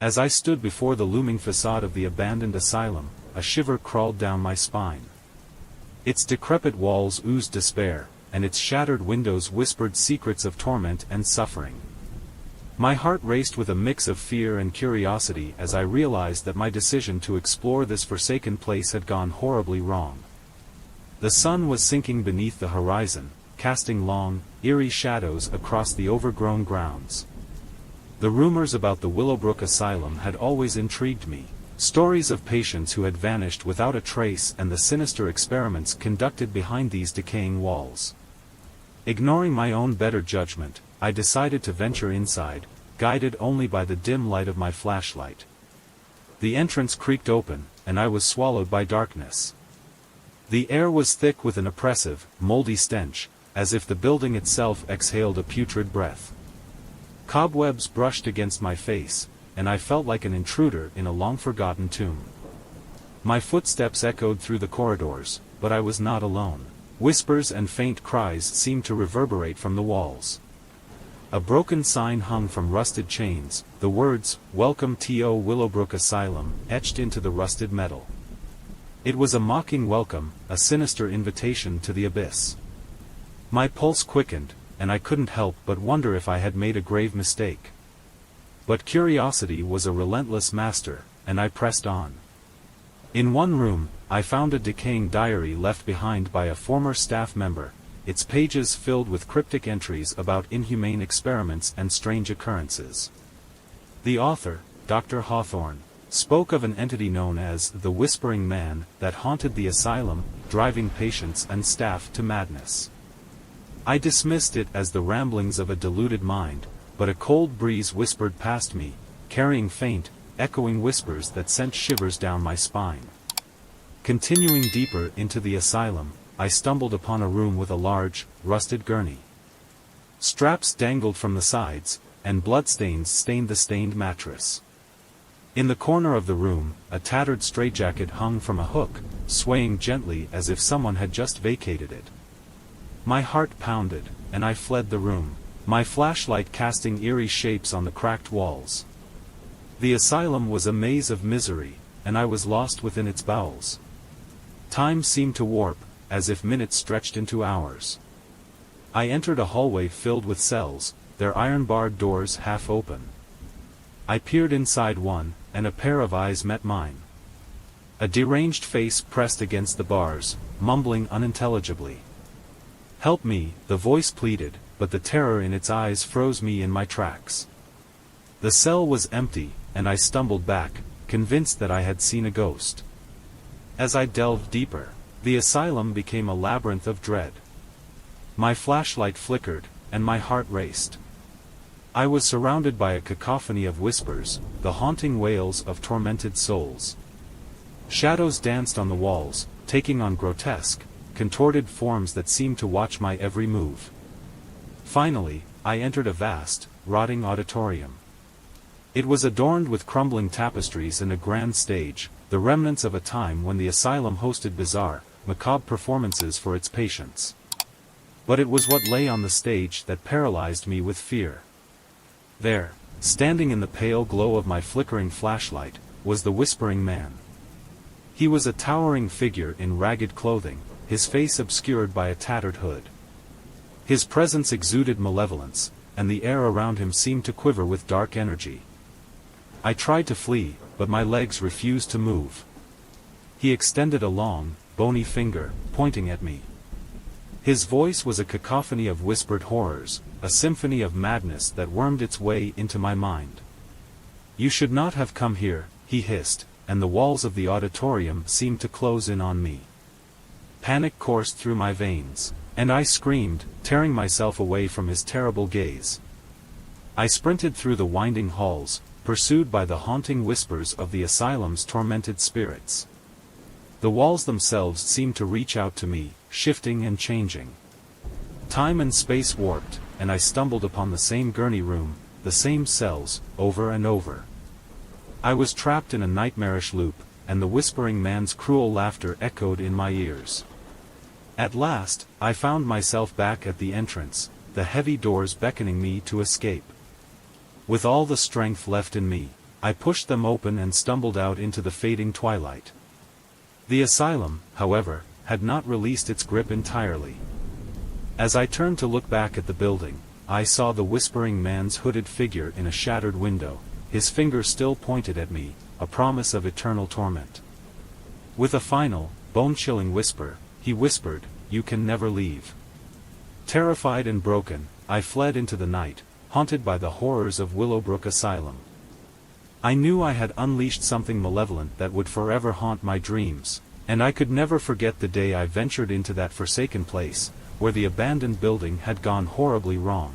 As I stood before the looming facade of the abandoned asylum, a shiver crawled down my spine. Its decrepit walls oozed despair, and its shattered windows whispered secrets of torment and suffering. My heart raced with a mix of fear and curiosity as I realized that my decision to explore this forsaken place had gone horribly wrong. The sun was sinking beneath the horizon, casting long, eerie shadows across the overgrown grounds. The rumors about the Willowbrook Asylum had always intrigued me. Stories of patients who had vanished without a trace and the sinister experiments conducted behind these decaying walls. Ignoring my own better judgment, I decided to venture inside, guided only by the dim light of my flashlight. The entrance creaked open, and I was swallowed by darkness. The air was thick with an oppressive, moldy stench, as if the building itself exhaled a putrid breath. Cobwebs brushed against my face, and I felt like an intruder in a long-forgotten tomb. My footsteps echoed through the corridors, but I was not alone. Whispers and faint cries seemed to reverberate from the walls. A broken sign hung from rusted chains, the words, "Welcome to Willowbrook Asylum," etched into the rusted metal. It was a mocking welcome, a sinister invitation to the abyss. My pulse quickened, and I couldn't help but wonder if I had made a grave mistake. But curiosity was a relentless master, and I pressed on. In one room, I found a decaying diary left behind by a former staff member, its pages filled with cryptic entries about inhumane experiments and strange occurrences. The author, Dr. Hawthorne, spoke of an entity known as the Whispering Man that haunted the asylum, driving patients and staff to madness. I dismissed it as the ramblings of a deluded mind, but a cold breeze whispered past me, carrying faint, echoing whispers that sent shivers down my spine. Continuing deeper into the asylum, I stumbled upon a room with a large, rusted gurney. Straps dangled from the sides, and bloodstains stained the stained mattress. In the corner of the room, a tattered straitjacket hung from a hook, swaying gently as if someone had just vacated it. My heart pounded, and I fled the room, my flashlight casting eerie shapes on the cracked walls. The asylum was a maze of misery, and I was lost within its bowels. Time seemed to warp, as if minutes stretched into hours. I entered a hallway filled with cells, their iron-barred doors half open. I peered inside one, and a pair of eyes met mine. A deranged face pressed against the bars, mumbling unintelligibly. "Help me," the voice pleaded, but the terror in its eyes froze me in my tracks. The cell was empty, and I stumbled back, convinced that I had seen a ghost. As I delved deeper, the asylum became a labyrinth of dread. My flashlight flickered, and my heart raced. I was surrounded by a cacophony of whispers, the haunting wails of tormented souls. Shadows danced on the walls, taking on grotesque, contorted forms that seemed to watch my every move. Finally, I entered a vast, rotting auditorium. It was adorned with crumbling tapestries and a grand stage, the remnants of a time when the asylum hosted bizarre, macabre performances for its patients. But it was what lay on the stage that paralyzed me with fear. There, standing in the pale glow of my flickering flashlight, was the Whispering Man. He was a towering figure in ragged clothing, his face obscured by a tattered hood. His presence exuded malevolence, and the air around him seemed to quiver with dark energy. I tried to flee, but my legs refused to move. He extended a long, bony finger, pointing at me. His voice was a cacophony of whispered horrors, a symphony of madness that wormed its way into my mind. "You should not have come here," he hissed, and the walls of the auditorium seemed to close in on me. Panic coursed through my veins, and I screamed, tearing myself away from his terrible gaze. I sprinted through the winding halls, pursued by the haunting whispers of the asylum's tormented spirits. The walls themselves seemed to reach out to me, shifting and changing. Time and space warped, and I stumbled upon the same gurney room, the same cells, over and over. I was trapped in a nightmarish loop, and the Whispering Man's cruel laughter echoed in my ears. At last, I found myself back at the entrance, the heavy doors beckoning me to escape. With all the strength left in me, I pushed them open and stumbled out into the fading twilight. The asylum, however, had not released its grip entirely. As I turned to look back at the building, I saw the whispering man's hooded figure in a shattered window, his finger still pointed at me, a promise of eternal torment. With a final, bone-chilling whisper, he whispered, "You can never leave." Terrified and broken, I fled into the night, haunted by the horrors of Willowbrook Asylum. I knew I had unleashed something malevolent that would forever haunt my dreams, and I could never forget the day I ventured into that forsaken place, where the abandoned building had gone horribly wrong.